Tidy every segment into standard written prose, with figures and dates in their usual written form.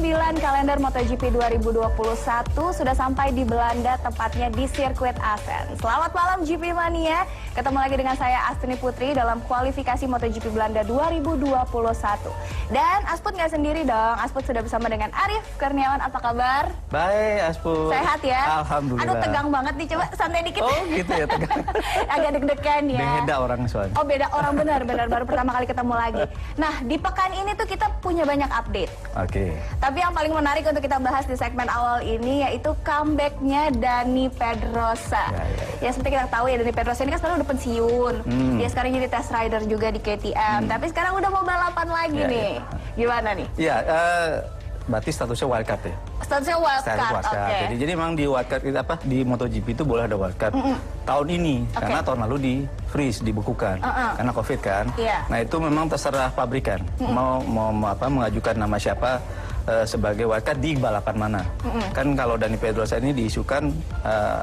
9 kalender MotoGP 2021 sudah sampai di Belanda, tepatnya di sirkuit Assen. Selamat malam GP Mania, ketemu lagi dengan saya Astuni Putri dalam kualifikasi MotoGP Belanda 2021. Dan Asput nggak sendiri dong, Asput sudah bersama dengan Arif Kurniawan. Apa kabar? Baik, Asput. Sehat ya? Alhamdulillah. Aduh, tegang banget nih, coba santai dikit. Oh gitu ya, tegang. Agak deg-degan ya. Beda orang soalnya. Oh beda orang, benar, baru pertama kali ketemu lagi. Nah, di pekan ini tuh kita punya banyak update. Oke. Tapi yang paling menarik untuk kita bahas di segmen awal ini yaitu comebacknya Dani Pedrosa. Ya, seperti kita tahu ya, Dani Pedrosa ini kan sekarang udah pensiun. Dia sekarang jadi test rider juga di KTM. Tapi sekarang udah mau balapan lagi nih. Gimana nih? Ya, berarti statusnya wildcard ya. Statusnya wildcard. Oke. Jadi memang di wildcard itu apa? Di MotoGP itu boleh ada wildcard tahun ini, karena tahun lalu di freeze, dibekukan karena COVID kan. Nah itu memang terserah pabrikan mau mengajukan nama siapa sebagai wildcard di balapan mana. Kan kalau Dani Pedrosa ini diisukan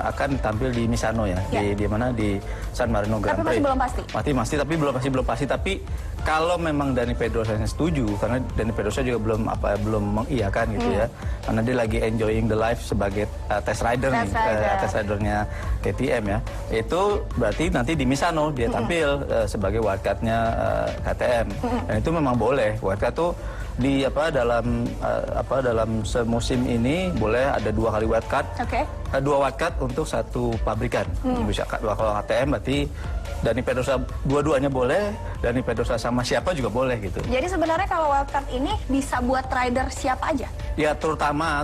akan tampil di Misano ya, di mana, di San Marino Grand Prix. Tapi masih belum pasti. Masih tapi belum pasti. Tapi kalau memang Dani Pedrosa setuju, karena Dani Pedrosa juga belum mengiyakan gitu ya, karena dia lagi enjoying the life sebagai test rider nih, test ridernya KTM ya. Itu berarti nanti di Misano dia tampil sebagai wildcardnya KTM. Dan itu memang boleh. Wildcard tuh di dalam semusim ini boleh ada 2 kali wildcard. 2 wildcard untuk 1 pabrikan. Bisa kalau KTM berarti Dani Pedrosa dua-duanya boleh, Dani Pedrosa sama siapa juga boleh gitu. Jadi sebenarnya kalau wildcard ini bisa buat rider siapa aja? Ya, terutama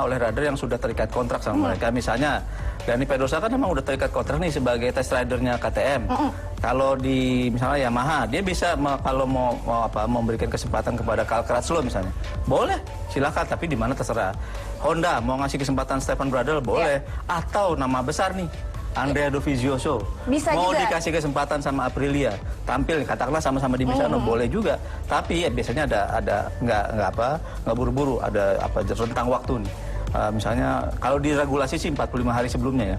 oleh rider yang sudah terikat kontrak sama mereka. Misalnya Dani Pedrosa kan memang udah terikat kontrak nih sebagai test ridernya KTM. Kalau di misalnya Yamaha, dia bisa kalau mau memberikan kesempatan kepada Cal Crutchlow misalnya, boleh, silakan. Tapi di mana terserah. Honda mau ngasih kesempatan Stefan Bradl, boleh. Atau nama besar nih, Andrea Dovizioso mau juga dikasih kesempatan sama Aprilia tampil, katakanlah sama-sama di Misano, boleh juga. Tapi ya, biasanya ada nggak buru-buru, ada rentang waktu nih. Misalnya kalau diregulasi sih 45 hari sebelumnya ya,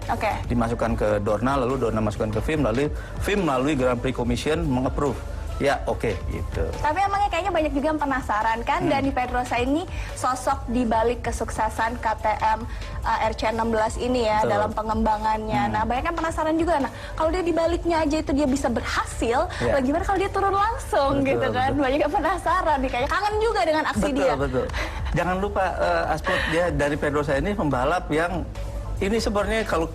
dimasukkan ke Dorna, lalu Dorna masukkan ke FIM, lalu FIM melalui Grand Prix Commission mengapprove. Ya gitu. Tapi emangnya kayaknya banyak juga yang penasaran kan, Dani Pedrosa ini sosok di balik kesuksesan KTM RC16 ini ya. Betul. Dalam pengembangannya. Nah banyak yang penasaran juga, nah kalau dia di baliknya aja itu dia bisa berhasil, bagaimana kalau dia turun langsung gitu kan. Banyak yang penasaran nih, kayak kangen juga dengan aksi dia. Betul. Jangan lupa Asput, dia Dani Pedrosa ini pembalap yang ini sebenarnya kalau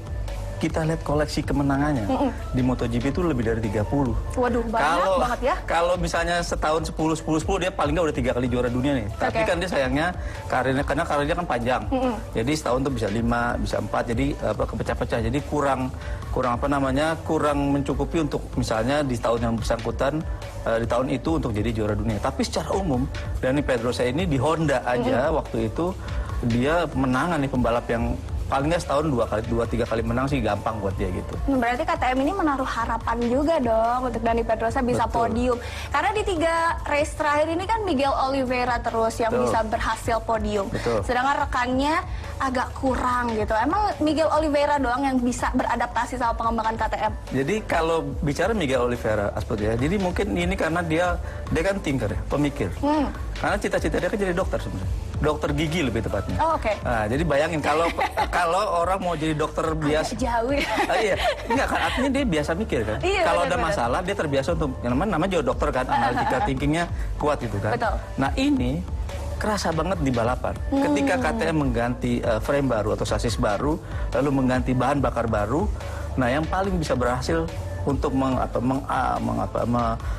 kita lihat koleksi kemenangannya di MotoGP itu lebih dari 30. Waduh, banyak banget ya. Kalau misalnya setahun 10 dia paling nggak udah 3 kali juara dunia nih. Tapi kan dia sayangnya karena karirnya kan panjang. Jadi setahun tuh bisa 5, bisa 4, jadi kepecah-pecah. Jadi kurang mencukupi untuk misalnya di tahun yang bersangkutan di tahun itu untuk jadi juara dunia. Tapi secara umum Dani Pedrosa ini di Honda aja waktu itu dia menangan nih pembalap yang paling nggak setahun 2-3 kali menang sih gampang buat dia gitu. Berarti KTM ini menaruh harapan juga dong untuk Dani Pedrosa bisa podium. Karena di 3 race terakhir ini kan Miguel Oliveira terus yang bisa berhasil podium. Sedangkan rekannya agak kurang gitu. Emang Miguel Oliveira doang yang bisa beradaptasi sama pengembangan KTM? Jadi kalau bicara Miguel Oliveira, Asput ya, jadi mungkin ini karena dia kan thinker ya, pemikir. Karena cita-cita dia kan jadi dokter sebenarnya. Dokter gigi lebih tepatnya. Nah, jadi bayangin kalau orang mau jadi dokter biasa. Jauh ya. Iya, enggak kan, artinya dia biasa mikir kan. Kalau ada masalah dia terbiasa untuk yang namanya juga dokter kan, analytical thinkingnya kuat gitu kan. Nah ini kerasa banget di balapan. Ketika KTM mengganti frame baru atau sasis baru, lalu mengganti bahan bakar baru, nah yang paling bisa berhasil untuk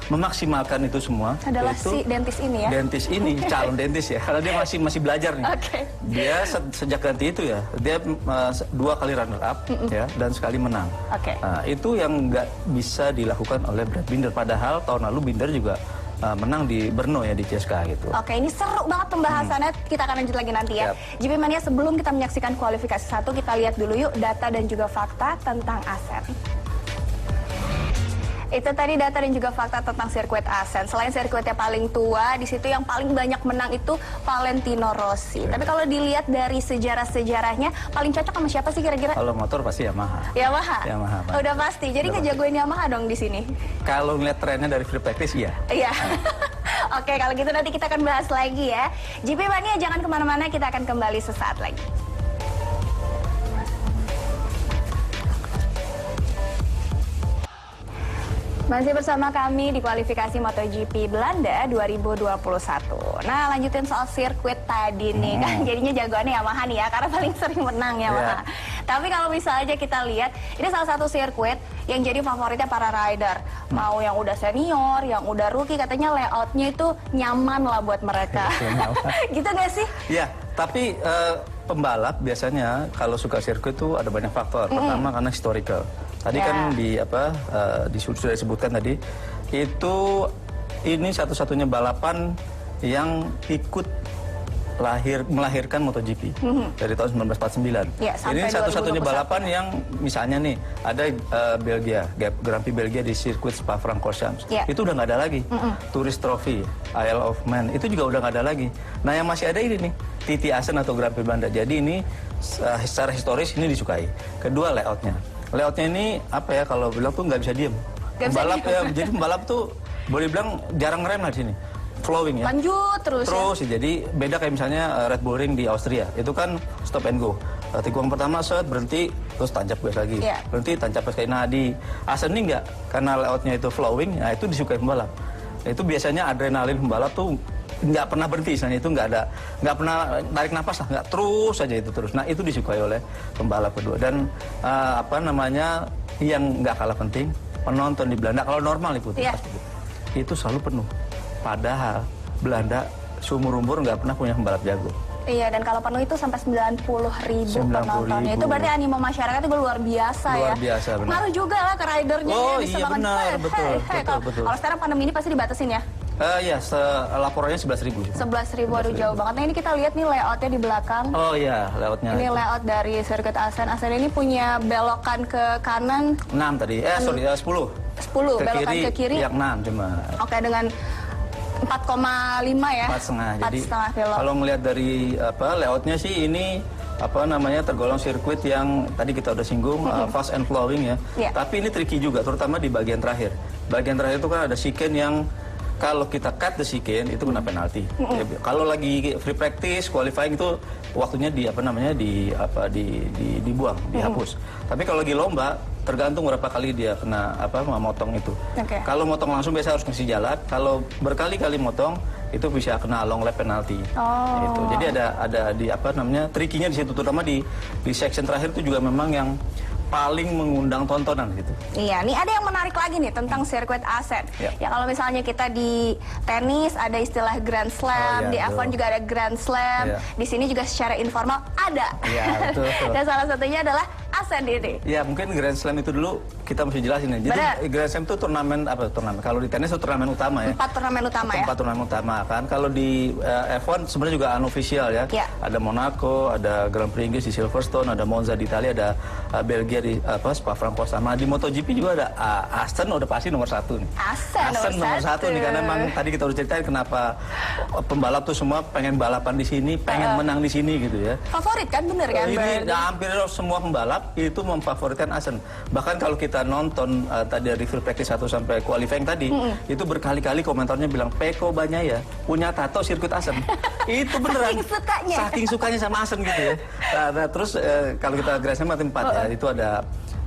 memaksimalkan itu semua adalah si dentis ini ya. Dentis ini, calon dentis ya, karena dia masih belajar nih. Dia sejak ganti itu ya, dia 2 kali runner up ya, dan sekali menang. Nah, itu yang nggak bisa dilakukan oleh Brad Binder. Padahal tahun lalu Binder juga menang di Brno ya, di CSKA gitu. Ini seru banget pembahasannya. Kita akan lanjut lagi nanti ya. GP Mania, sebelum kita menyaksikan kualifikasi 1, kita lihat dulu yuk data dan juga fakta tentang Assen. Itu tadi data dan juga fakta tentang sirkuit Assen. Selain sirkuitnya paling tua, di situ yang paling banyak menang itu Valentino Rossi. Tapi kalau dilihat dari sejarah-sejarahnya, paling cocok sama siapa sih kira-kira? Kalau motor pasti Yamaha. Yamaha. Udah pasti. Jadi ngejagoin Yamaha dong di sini. Kalau ngeliat trennya dari free practice, iya. Oke, kalau gitu nanti kita akan bahas lagi ya. GP Mania jangan kemana-mana, kita akan kembali sesaat lagi. Masih bersama kami di kualifikasi MotoGP Belanda 2021. Nah, lanjutin soal sirkuit tadi nih, kan jadinya jagoannya Yamaha nih ya, karena paling sering menang Yamaha. Tapi kalau misalnya kita lihat, ini salah satu sirkuit yang jadi favoritnya para rider. Mau yang udah senior, yang udah rookie, katanya layoutnya itu nyaman lah buat mereka. Gitu gak sih? Iya, tapi pembalap biasanya kalau suka sirkuit itu ada banyak faktor. Pertama karena historical. Tadi kan sudah disebutkan tadi, itu ini satu-satunya balapan yang ikut melahirkan MotoGP dari tahun 1949. Ya, ini satu-satunya balapan yang misalnya nih ada Belgia, Grand Prix Belgia di sirkuit Spa-Francorchamps. Itu udah nggak ada lagi. Tourist Trophy, Isle of Man itu juga udah nggak ada lagi. Nah yang masih ada ini nih, TT Assen atau Grand Prix Belanda. Jadi ini secara historis ini disukai. Kedua layoutnya. Layoutnya ini apa ya, kalau bilang tuh nggak bisa diem. Pembalap ya, jadi pembalap tuh boleh bilang jarang ngerem lah di sini. Flowing ya. Lanjut terus ya. Jadi beda kayak misalnya Red Bull Ring di Austria. Itu kan stop and go. Tikungan pertama set berhenti terus tancap gas lagi. Berhenti tancap gas lagi. Nah di Assen ini enggak, karena layoutnya itu flowing, nah itu disukai pembalap. Itu biasanya adrenalin pembalap tuh nggak pernah berhenti, misalnya itu nggak pernah tarik napas lah, nggak terus saja itu terus. Nah itu disukai oleh pembalap kedua. Dan yang nggak kalah penting, penonton di Belanda kalau normal itu selalu penuh. Padahal Belanda seumur-umur nggak pernah punya pembalap jago. Iya, dan kalau penuh itu sampai 90.000 penontonnya. Itu berarti animo masyarakat itu luar biasa ya. Luar biasa, benar. Ngaruh juga lah ke ridernya. Oh iya benar, betul. Kalau sekarang pandemi ini pasti dibatasin ya? Iya, laporannya 11.000. 11.000, aduh jauh banget. Nah ini kita lihat nih layoutnya di belakang. Oh iya, layoutnya. Ini layout dari sirkuit Assen. Assen ini punya belokan ke kanan. 6 tadi, 10. 10, belokan ke kiri. Yang 6 cuma. Oke, dengan 4,5 ya? 4,5. Jadi kilo. kalau melihat dari layoutnya sih ini tergolong sirkuit yang tadi kita udah singgung, fast and flowing ya. Tapi ini tricky juga, terutama di bagian terakhir. Bagian terakhir itu kan ada chicane yang kalau kita cut the chicane itu kena penalti. Kalau lagi free practice, qualifying itu waktunya dibuang, dihapus. Tapi kalau lagi lomba tergantung berapa kali dia kena memotong itu. Kalau motong langsung biasa harus ngasih jalan. Kalau berkali-kali motong itu bisa kena long lap penalti. Gitu. Jadi ada di trikinya di situ, terutama di section terakhir itu juga memang yang paling mengundang tontonan gitu. Iya, nih ada yang menarik lagi nih tentang sirkuit Assen. Ya kalau misalnya kita di tenis ada istilah Grand Slam, di F1 juga ada Grand Slam. Di sini juga secara informal ada. Iya, betul. Dan salah satunya adalah Assen ini. Ya, mungkin Grand Slam itu dulu kita mesti jelasin ya. Jadi Grand Slam itu turnamen. Kalau di tenis itu turnamen utama ya. 4 turnamen utama ya. 4 turnamen utama kan. Kalau di F1 sebenarnya juga unofficial ya. Ada Monaco, ada Grand Prix Inggris di Silverstone, ada Monza di Italia, ada Belgia di Spa-Francorchamps. Sama di MotoGP juga ada Assen, udah pasti nomor 1 nih. Assen nomor 1 nih, karena memang tadi kita udah ceritain kenapa pembalap tuh semua pengen balapan di sini, pengen menang di sini gitu ya. Favorit kan, bener kan? Ini hampir semua pembalap itu memfavoritkan Assen. Bahkan kalau kita nonton tadi dari free practice 1 sampai qualifying tadi, itu berkali-kali komentarnya bilang Pecco Bagnaia punya tato sirkuit Assen. Itu beneran. Saking sukanya sama Assen gitu ya. Nah, terus kalau kita Grand Slam 4 ya, itu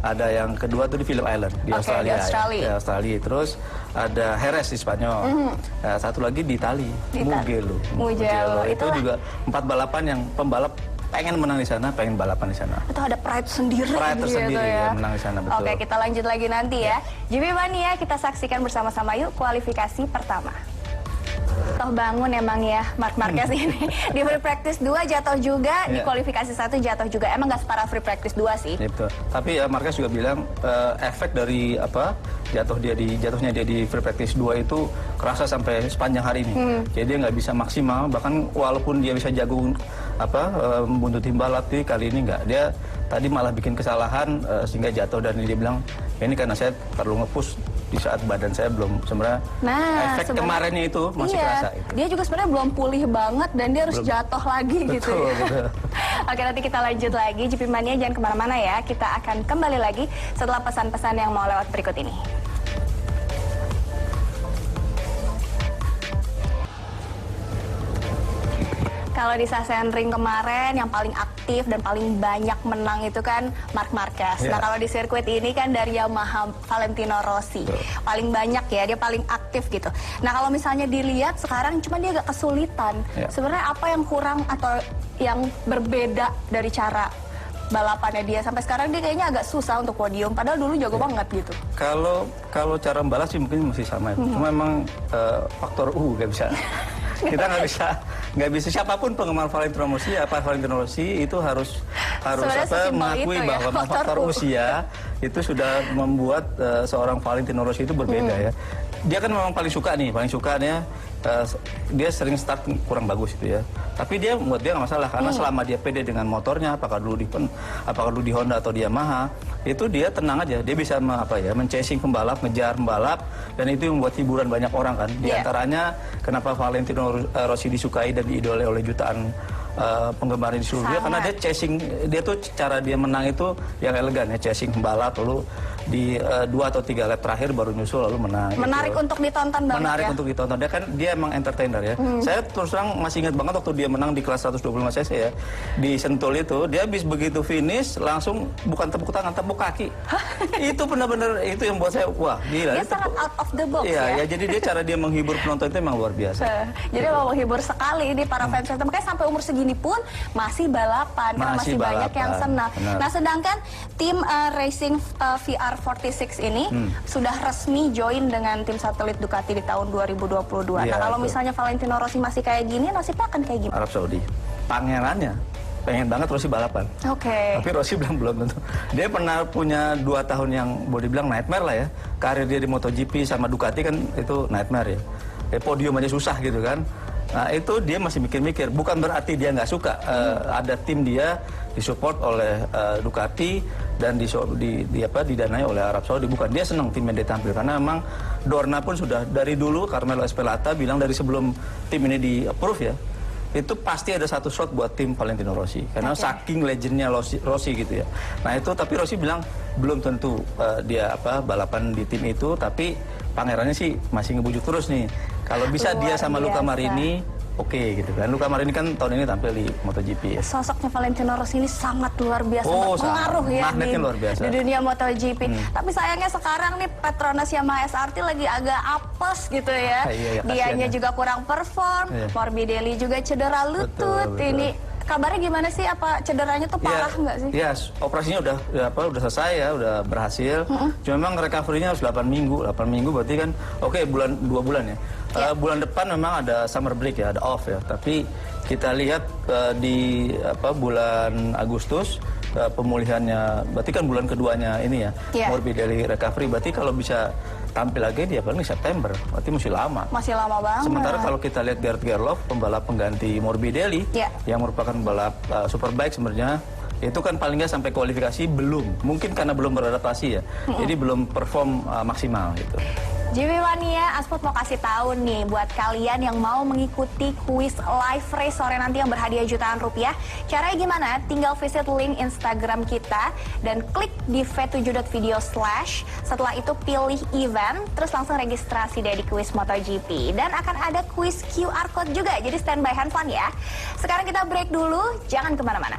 ada yang kedua tuh di Phillip Island di Australia. Di Australia. Terus ada Jerez di Spanyol. Satu lagi di Itali, Mugello. Itu juga 4 balapan yang pembalap pengen menang di sana, pengen balapan di sana. Itu ada pride sendiri. Pride tersendiri ya, menang di sana, betul. Oke, kita lanjut lagi nanti ya. GP Mania, kita saksikan bersama-sama yuk kualifikasi pertama. Toh bangun emang ya Marc Marquez ini. Di free practice 2 jatuh juga, di kualifikasi 1 jatuh juga. Emang gak separah free practice 2 sih. Betul. Tapi Marquez juga bilang efek dari jatuhnya dia di free practice 2 itu kerasa sampai sepanjang hari ini. Jadi dia nggak bisa maksimal, bahkan walaupun dia bisa jago membuntuti balap, kali ini nggak. Dia tadi malah bikin kesalahan sehingga jatuh, dan dia bilang ini karena saya terlalu nge-push di saat badan saya belum sebenarnya efek kemarinnya itu masih kerasa. Dia juga sebenarnya belum pulih banget dan dia harus jatuh lagi gitu ya. Betul. Oke, nanti kita lanjut lagi. GP Mania jangan kemana-mana ya. Kita akan kembali lagi setelah pesan-pesan yang mau lewat berikut ini. Kalau di Sachsenring kemarin yang paling aktif dan paling banyak menang itu kan Marc Marquez. Nah kalau di sirkuit ini kan dari Yamaha Valentino Rossi. Paling banyak ya, dia paling aktif gitu. Nah kalau misalnya dilihat sekarang cuma dia agak kesulitan. Sebenarnya apa yang kurang atau yang berbeda dari cara balapannya dia sampai sekarang dia kayaknya agak susah untuk podium padahal dulu jago banget gitu. Kalau cara membalap sih mungkin masih sama ya. Cuma memang faktor nggak bisa. Kita nggak bisa siapapun penggemar Valentino Rossi itu harus mengakui bahwa faktor usia itu sudah membuat seorang Valentino Rossi itu berbeda ya. Dia kan memang paling suka dia sering start kurang bagus itu ya. Tapi buat dia nggak masalah karena selama dia pede dengan motornya, apakah dulu di Honda atau di Yamaha, itu dia tenang aja. Dia bisa men-chasing pembalap, ngejar pembalap, dan itu yang membuat hiburan banyak orang kan. Di antaranya kenapa Valentino Rossi disukai dan diidolai oleh jutaan penggemar di seluruh dunia karena dia tuh cara dia menang itu yang elegan ya, chasing pembalap lalu di 2 atau 3 lap terakhir baru nyusul lalu menang. Menarik untuk ditonton banget. Menarik untuk ditonton. Dia emang entertainer ya. Saya terus terang masih ingat banget waktu dia menang di kelas 125 cc ya. Di Sentul itu dia habis begitu finish langsung bukan tepuk tangan, tepuk kaki. Itu benar-benar itu yang buat saya wah gila. Dia sangat out of the box ya. Iya, jadi dia cara dia menghibur penonton itu emang luar biasa. Jadi mau menghibur sekali ini para fans. Makanya sampai umur segini pun masih balapan karena masih banyak yang senang. Nah, sedangkan tim Racing VR46 ini sudah resmi join dengan tim satelit Ducati di tahun 2022. Nah, kalau misalnya Valentino Rossi masih kayak gini, nasibnya akan kayak gimana? Arab Saudi. Pangerannya pengen banget Rossi balapan. Tapi Rossi belum tentu. Dia pernah punya 2 tahun yang boleh dibilang nightmare lah ya. Karir dia di MotoGP sama Ducati kan itu nightmare ya. Podium aja susah gitu kan. Nah itu dia masih mikir-mikir, bukan berarti dia nggak suka. Ada tim dia disupport oleh Ducati dan didanai oleh Arab Saudi. Bukan, dia senang timnya dia tampil karena memang Dorna pun sudah dari dulu Carmelo Espeleta bilang dari sebelum tim ini di approve ya, itu pasti ada satu shot buat tim Valentino Rossi karena saking legendnya Rossi gitu ya. Nah itu tapi Rossi bilang belum tentu dia balapan di tim itu, tapi pangerannya sih masih ngebujuk terus nih. Kalau bisa dia sama Luca Marini, oke gitu kan. Luca Marini kan tahun ini tampil di MotoGP. Sosoknya Valentino Rossi ini sangat luar biasa, berpengaruh ya di dunia MotoGP. Tapi sayangnya sekarang nih Petronas Yamaha SRT lagi agak apes gitu ya. Dianya juga kurang perform, Morbidelli juga cedera lutut. Ini kabarnya gimana sih? Apa cederanya tuh parah nggak sih? Ya, operasinya udah selesai ya, udah berhasil. Cuma memang recovery-nya harus 8 minggu. 8 minggu berarti kan 2 bulan ya. Bulan depan memang ada summer break ya, ada off ya. Tapi kita lihat di bulan Agustus pemulihannya, berarti kan bulan keduanya ini ya, Morbidelli recovery. Berarti kalau bisa tampil lagi dia paling September, berarti masih lama. Masih lama banget. Sementara kalau kita lihat Gerd Gerloff, pembalap pengganti Morbidelli, yang merupakan pembalap superbike sebenarnya, itu kan paling nggak sampai kualifikasi belum, mungkin karena belum beradaptasi ya, jadi belum perform maksimal gitu. Jimmy Wania, Asput mau kasih tahu nih buat kalian yang mau mengikuti kuis live race sore nanti yang berhadiah jutaan rupiah. Caranya gimana? Tinggal visit link Instagram kita dan klik di v7.video/. Setelah itu pilih event, terus langsung registrasi deh di kuis MotoGP. Dan akan ada kuis QR Code juga, jadi standby handphone ya. Sekarang kita break dulu, jangan kemana-mana.